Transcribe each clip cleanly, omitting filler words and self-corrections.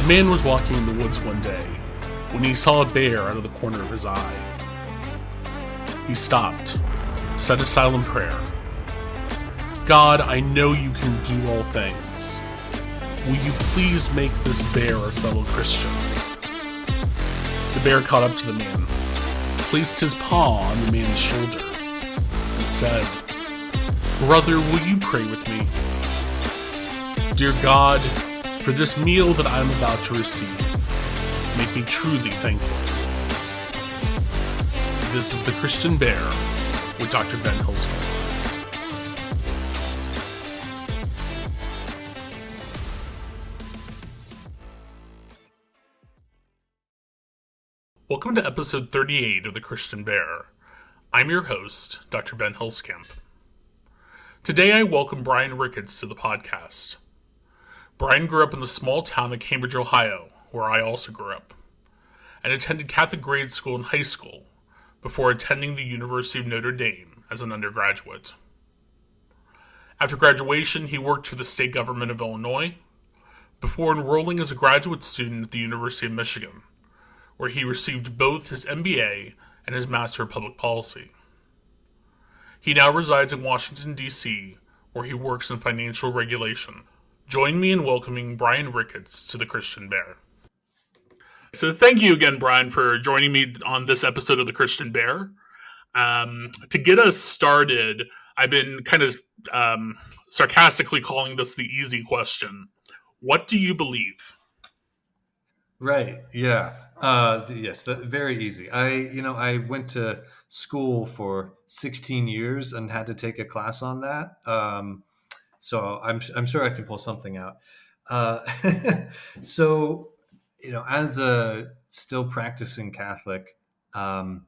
man was walking in the woods one day when he saw a bear out of the corner of his eye. He stopped, said a silent prayer. God, I know you can do all things. Will you please make this bear a fellow Christian? The bear caught up to the man, placed his paw on the man's shoulder, and said, Brother, will you pray with me? Dear God, for this meal that I am about to receive, make me truly thankful. This is The Christian Bear with Dr. Ben Hulskamp. Welcome to episode 38 of The Christian Bear. I'm your host, Dr. Ben Hulskamp. Today I welcome Bryan Ricketts to the podcast. Bryan grew up in the small town of Cambridge, Ohio, where I also grew up, and attended Catholic grade school and high school before attending the University of Notre Dame as an undergraduate. After graduation, he worked for the state government of Illinois before enrolling as a graduate student at the University of Michigan, where he received both his MBA and his Master of Public Policy. He now resides in Washington, D.C., where he works in financial regulation. Join me in welcoming Bryan Ricketts to The Christian Bear. So thank you again, Bryan, for joining me on this episode of The Christian Bear. To get us started, I've been kind of sarcastically calling this the easy question. What do you believe? Right. Yeah. Yes. Very easy. I went to school for 16 years and had to take a class on that. So I'm sure I can pull something out. So, as a still practicing Catholic, the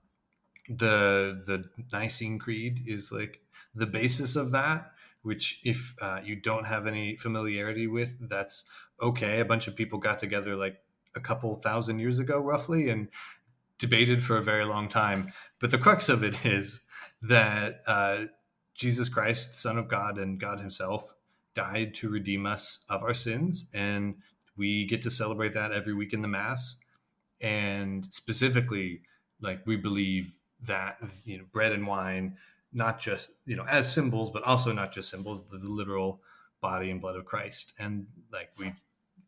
Nicene Creed is like the basis of that, which if you don't have any familiarity with, that's okay. A bunch of people got together like a couple thousand years ago, roughly, and debated for a very long time. But the crux of it is that Jesus Christ, Son of God and God himself, died to redeem us of our sins. And we get to celebrate that every week in the Mass. And specifically, like, we believe that, bread and wine, not just, as symbols, but also not just symbols, the literal body and blood of Christ. And like, we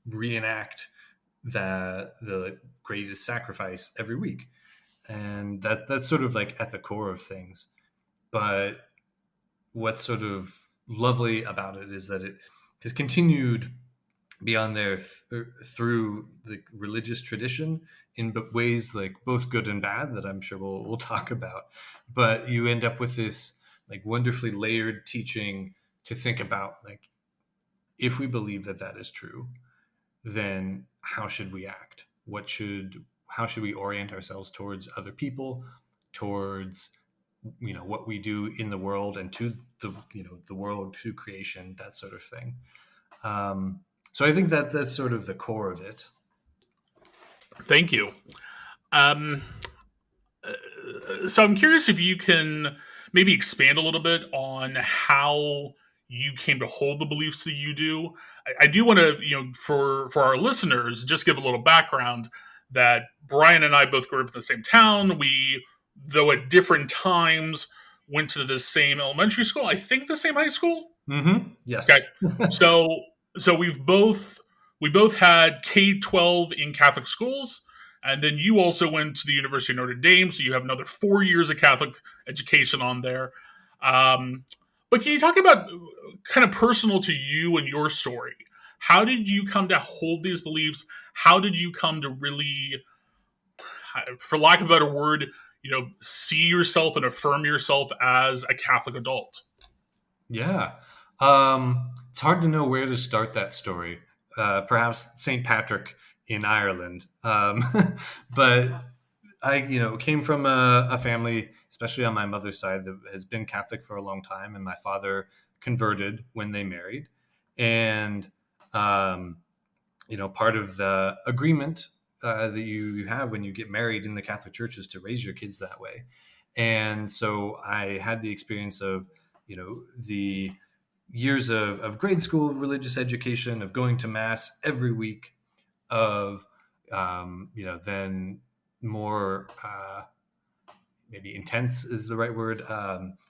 reenact the greatest sacrifice every week. And that's sort of like at the core of things. But what's sort of lovely about it is that it has continued beyond there through the religious tradition in ways like both good and bad that I'm sure we'll talk about. But you end up with this like wonderfully layered teaching to think about, like, if we believe that is true, then how should we act? How should we orient ourselves towards other people, towards what we do in the world and to the world, to creation, that sort of thing. So I think that's sort of the core of it. Thank you. So I'm curious if you can maybe expand a little bit on how you came to hold the beliefs that you do. I do want to, for our listeners, just give a little background that Bryan and I both grew up in the same town. We, though at different times, went to the same elementary school. I think the same high school. Mm-hmm. Yes. Okay. So we both had K-12 in Catholic schools, and then you also went to the University of Notre Dame, so you have another 4 years of Catholic education on there. But can you talk about kind of personal to you and your story? How did you come to hold these beliefs? How did you come to really, for lack of a better word, see yourself and affirm yourself as a Catholic adult? Yeah. It's hard to know where to start that story. Perhaps St. Patrick in Ireland. But I, came from a family, especially on my mother's side, that has been Catholic for a long time. And my father converted when they married. And, part of the agreement that you have when you get married in the Catholic Church is to raise your kids that way. And so I had the experience of, the years of grade school religious education, of going to Mass every week, of, then more, maybe intense is the right word,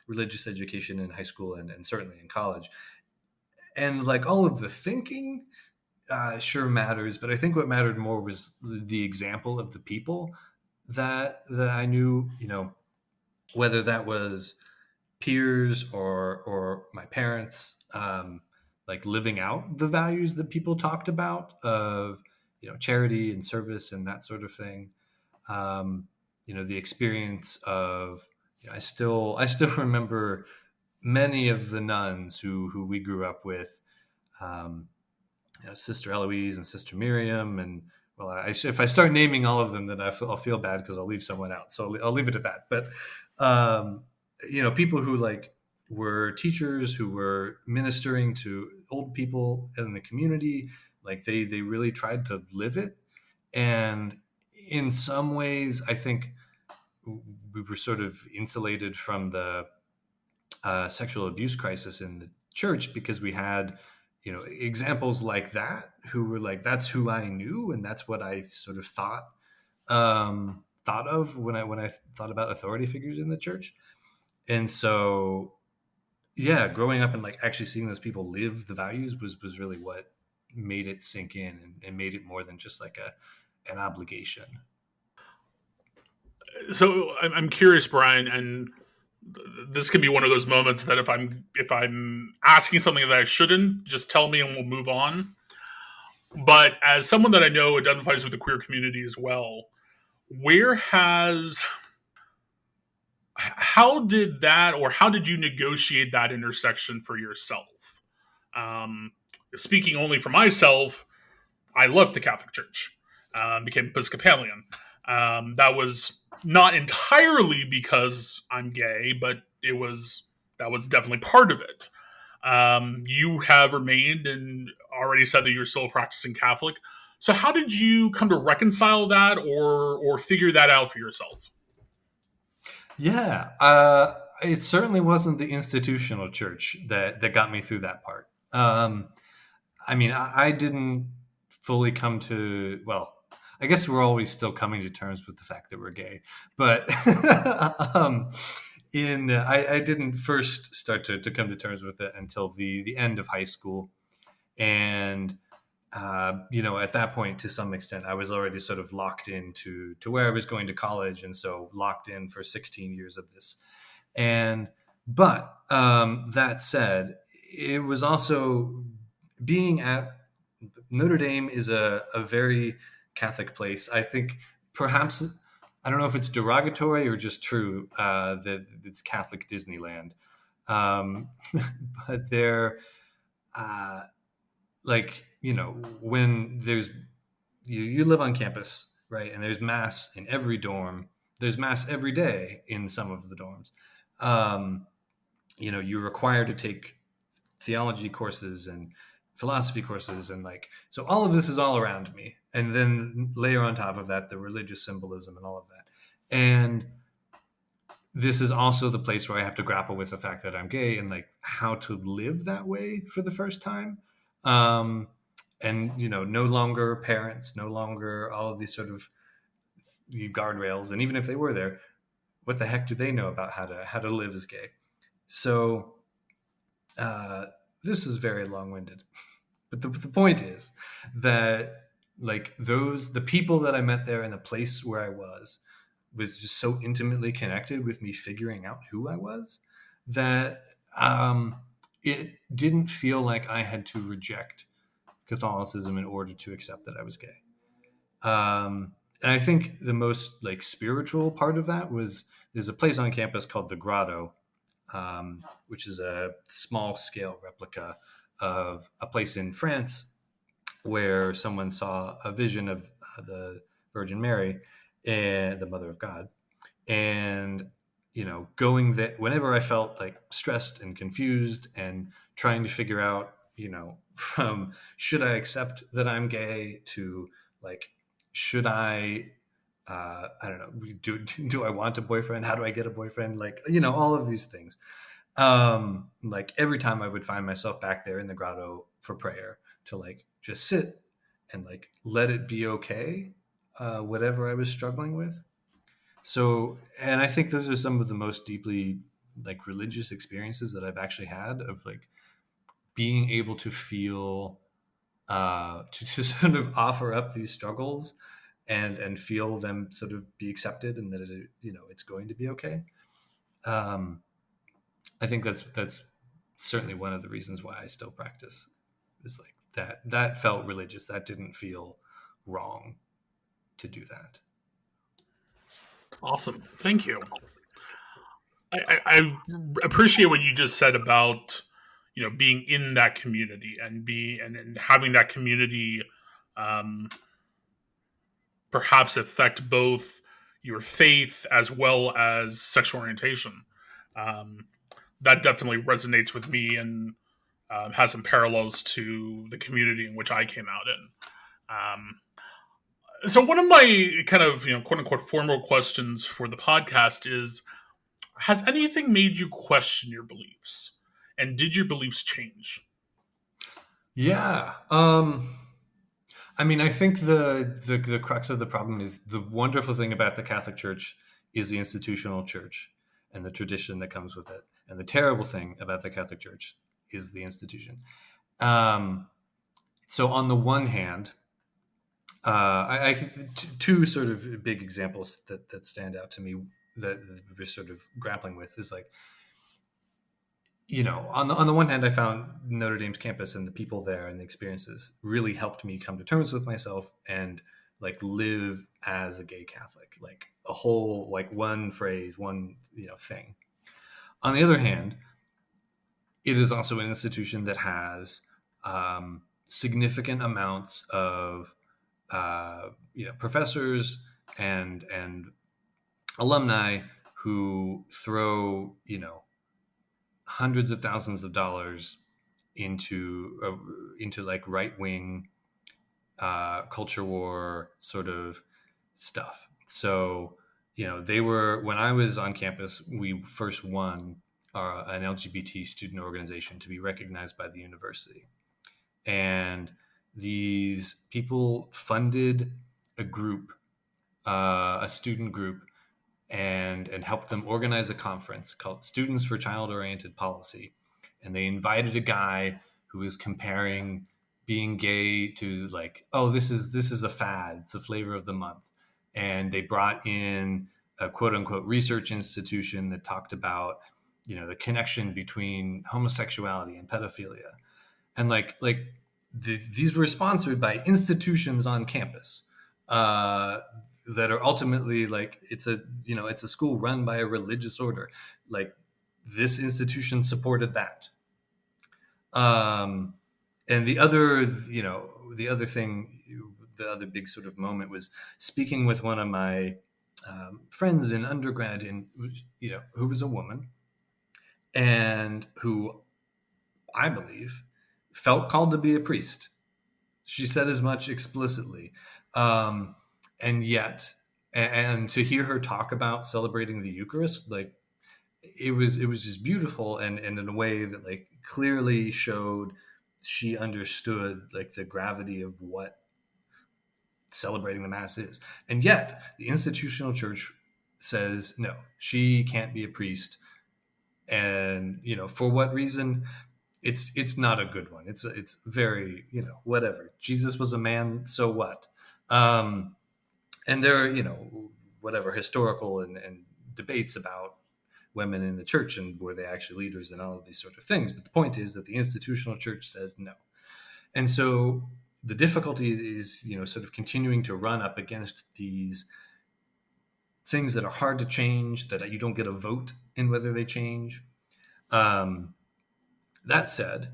religious education in high school and certainly in college. And like all of the thinking, sure matters, but I think what mattered more was the example of the people that I knew, whether that was peers or my parents, like living out the values that people talked about of, charity and service and that sort of thing. The experience of, I still remember many of the nuns who we grew up with, um, Sister Eloise and Sister Miriam, and well, if I start naming all of them, then I'll feel bad because I'll leave someone out. So I'll leave it at that. But um, people who like were teachers who were ministering to old people in the community, like they really tried to live it. And in some ways, I think we were sort of insulated from the sexual abuse crisis in the church because we had, examples like that who were like, that's who I knew and that's what I sort of thought of when I thought about authority figures in the church. And so, yeah, growing up and like actually seeing those people live the values was really what made it sink in and made it more than just like an obligation. So I'm curious, Brian, and this can be one of those moments that if I'm asking something that I shouldn't, just tell me and we'll move on. But as someone that I know identifies with the queer community as well, where has how did that or how did you negotiate that intersection for yourself? Um, Speaking only for myself, I left the Catholic Church, became Episcopalian. That was not entirely because I'm gay, but that was definitely part of it. You have remained and already said that you're still a practicing Catholic. So how did you come to reconcile that or figure that out for yourself? Yeah, it certainly wasn't the institutional church that got me through that part. I mean, I didn't fully come to, well, I guess we're always still coming to terms with the fact that we're gay, but um, I didn't first start to come to terms with it until the end of high school. And at that point, to some extent, I was already sort of locked into to where I was going to college, and so locked in for 16 years of this. And but that said, it was also being at Notre Dame is a very Catholic place. I think perhaps I don't know if it's derogatory or just true that it's Catholic Disneyland, um, but there. Like when you live on campus, right, and there's mass in every dorm, there's mass every day in some of the dorms. um, you're required to take theology courses and philosophy courses, and like, so all of this is all around me, and then layer on top of that the religious symbolism and all of that. And this is also the place where I have to grapple with the fact that I'm gay and like how to live that way for the first time. Um, and no longer parents, no longer all of these sort of the guardrails, and even if they were there, what the heck do they know about how to live as gay? So uh, this is very long-winded, but the point is that like the people that I met there and the place where I was just so intimately connected with me figuring out who I was that it didn't feel like I had to reject Catholicism in order to accept that I was gay. And I think the most like spiritual part of that was there's a place on campus called the Grotto, which is a small scale replica of a place in France where someone saw a vision of the Virgin Mary and the Mother of God. And going that whenever I felt like stressed and confused and trying to figure out, from should I accept that I'm gay to like, should I don't know, do I want a boyfriend, how do I get a boyfriend, like, all of these things. Like every time I would find myself back there in the grotto for prayer to like just sit and like let it be okay, whatever I was struggling with. So, and I think those are some of the most deeply like religious experiences that I've actually had, of like being able to feel, to sort of offer up these struggles and feel them sort of be accepted, and that it, it's going to be okay. Um, I think that's certainly one of the reasons why I still practice, is like that felt religious. That didn't feel wrong to do that. Awesome. Thank you. I appreciate what you just said about being in that community and and having that community um, perhaps affect both your faith as well as sexual orientation. Um, that definitely resonates with me and has some parallels to the community in which I came out in. So one of my kind of quote unquote formal questions for the podcast is: has anything made you question your beliefs, and did your beliefs change? Yeah. I mean, I think the crux of the problem is, the wonderful thing about the Catholic Church is the institutional church and the tradition that comes with it. And the terrible thing about the Catholic Church is the institution. Um, so on the one hand, two sort of big examples that stand out to me, that we're sort of grappling with, is like, on the one hand, I found Notre Dame's campus and the people there and the experiences really helped me come to terms with myself and like live as a gay Catholic, like a whole, like one phrase, one, thing. On the other hand, it is also an institution that has significant amounts of professors and alumni who throw hundreds of thousands of dollars into like right wing culture war sort of stuff. So they were, when I was on campus, we first won an LGBT student organization to be recognized by the university, and these people funded a group, a student group, and helped them organize a conference called Students for Child Oriented Policy. And they invited a guy who was comparing being gay to like, oh, this is a fad, it's a flavor of the month. And they brought in a quote unquote research institution that talked about the connection between homosexuality and pedophilia. And these were sponsored by institutions on campus, that are ultimately like, it's a school run by a religious order. Like, this institution supported that. And the other big sort of moment was speaking with one of my friends in undergrad, who was a woman, and who I believe felt called to be a priest. She said as much explicitly. And yet, and to hear her talk about celebrating the Eucharist, like it was just beautiful, and in a way that like clearly showed she understood like the gravity of what celebrating the Mass is. And yet the institutional church says no, she can't be a priest. And for what reason? It's not a good one. It's very, whatever. Jesus was a man, so what? And there are, whatever historical and debates about women in the church and were they actually leaders and all of these sort of things. But the point is that the institutional church says no. And so the difficulty is, sort of continuing to run up against these things that are hard to change, that you don't get a vote in whether they change. That said,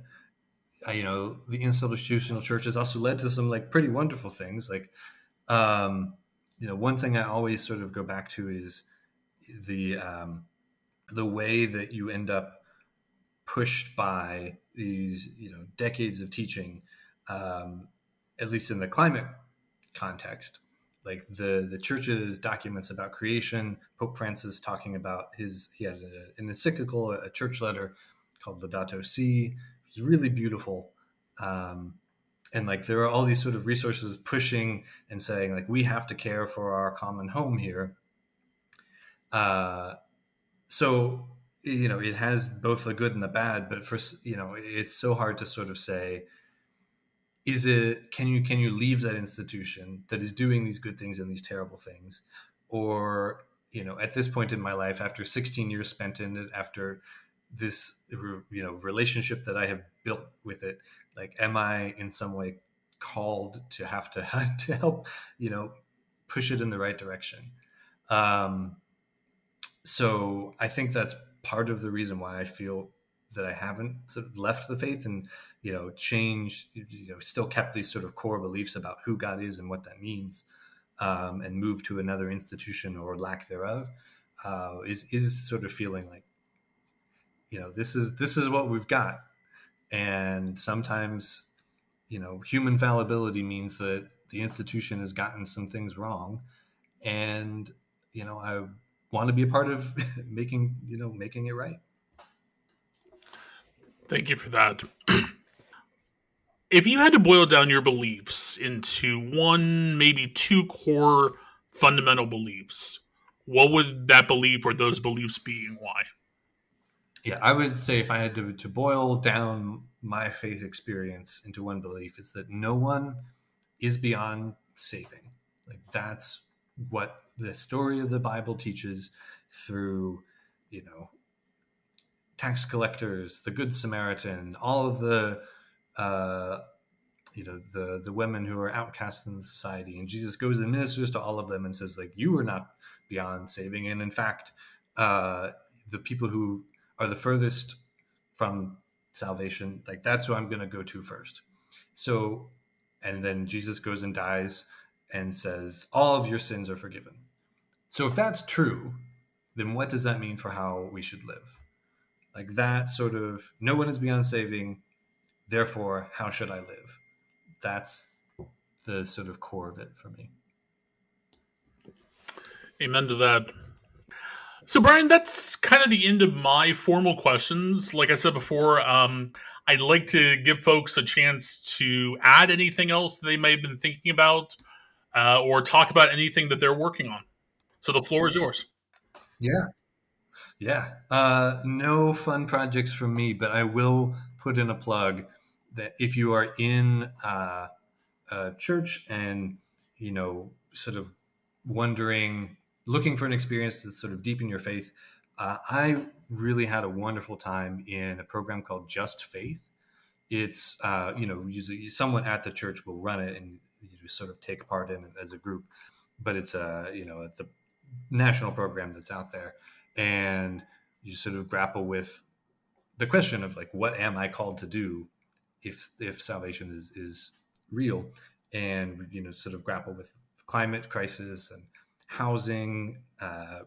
the institutional church has also led to some like pretty wonderful things. Like, one thing I always sort of go back to is the way that you end up pushed by these, decades of teaching, at least in the climate context. Like the church's documents about creation, Pope Francis talking about he had an encyclical, a church letter called Laudato Si'. It was really beautiful. and like there are all these sort of resources pushing and saying like we have to care for our common home here. So it has both the good and the bad, but it's so hard to sort of say, can you leave that institution that is doing these good things and these terrible things, or at this point in my life, after 16 years spent in it, after this relationship that I have built with it, like, am I in some way called to have to to help push it in the right direction? So I think that's part of the reason why I feel that I haven't sort of left the faith and changed, still kept these sort of core beliefs about who God is and what that means, and moved to another institution or lack thereof, is sort of feeling like this is what we've got. And sometimes human fallibility means that the institution has gotten some things wrong, and I want to be a part of making it right. Thank you for that. If you had to boil down your beliefs into one, maybe two core fundamental beliefs, what would that belief or those beliefs be, and why? Yeah, I would say if I had to boil down my faith experience into one belief, it's that no one is beyond saving. Like, that's what the story of the Bible teaches through, tax collectors, the Good Samaritan, all of the, the women who are outcasts in society. And Jesus goes and ministers to all of them and says, like, you are not beyond saving. And in fact, the people who are the furthest from salvation, like, that's who I'm going to go to first. So, and then Jesus goes and dies and says, all of your sins are forgiven. So if that's true, then what does that mean for how we should live? Like, that sort of, no one is beyond saving, therefore, how should I live? That's the sort of core of it for me. Amen to that. So, Bryan, that's kind of the end of my formal questions. Like I said before, I'd like to give folks a chance to add anything else they may have been thinking about, or talk about anything that they're working on. So the floor is yours. Yeah. No fun projects from me, but I will put in a plug that if you are in a church and, sort of looking for an experience to sort of deepen your faith, I really had a wonderful time in a program called Just Faith. It's, usually someone at the church will run it and you sort of take part in it as a group, but it's the national program that's out there. And you sort of grapple with the question of, like, what am I called to do if salvation is real? And, sort of grapple with climate crisis and housing,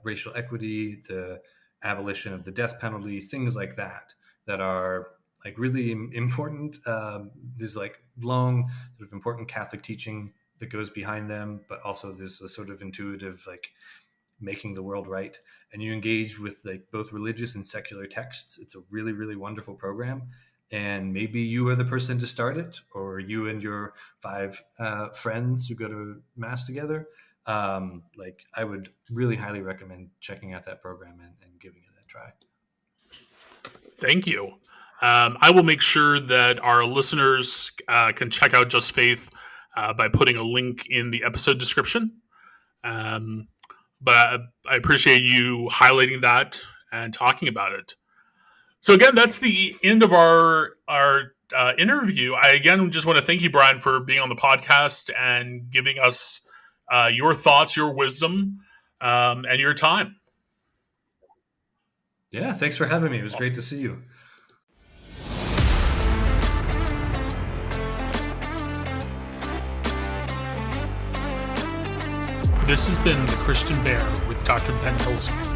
racial equity, the abolition of the death penalty, things like that are, like, really important. There's, like, long sort of important Catholic teaching that goes behind them, but also there's a sort of intuitive, like, making the world right. And you engage with, like, both religious and secular texts. It's a really, really wonderful program. And maybe you are the person to start it, or you and your 5 friends who go to Mass together. Like, I would really highly recommend checking out that program and giving it a try. Thank you. I will make sure that our listeners can check out Just Faith by putting a link in the episode description. But I appreciate you highlighting that and talking about it. So again, that's the end of our interview. I again just want to thank you, Bryan, for being on the podcast and giving us your thoughts, your wisdom, and your time. Yeah, thanks for having me. It was awesome. Great to see you. This has been The Christian Bear with Dr. Ben Hillskamp.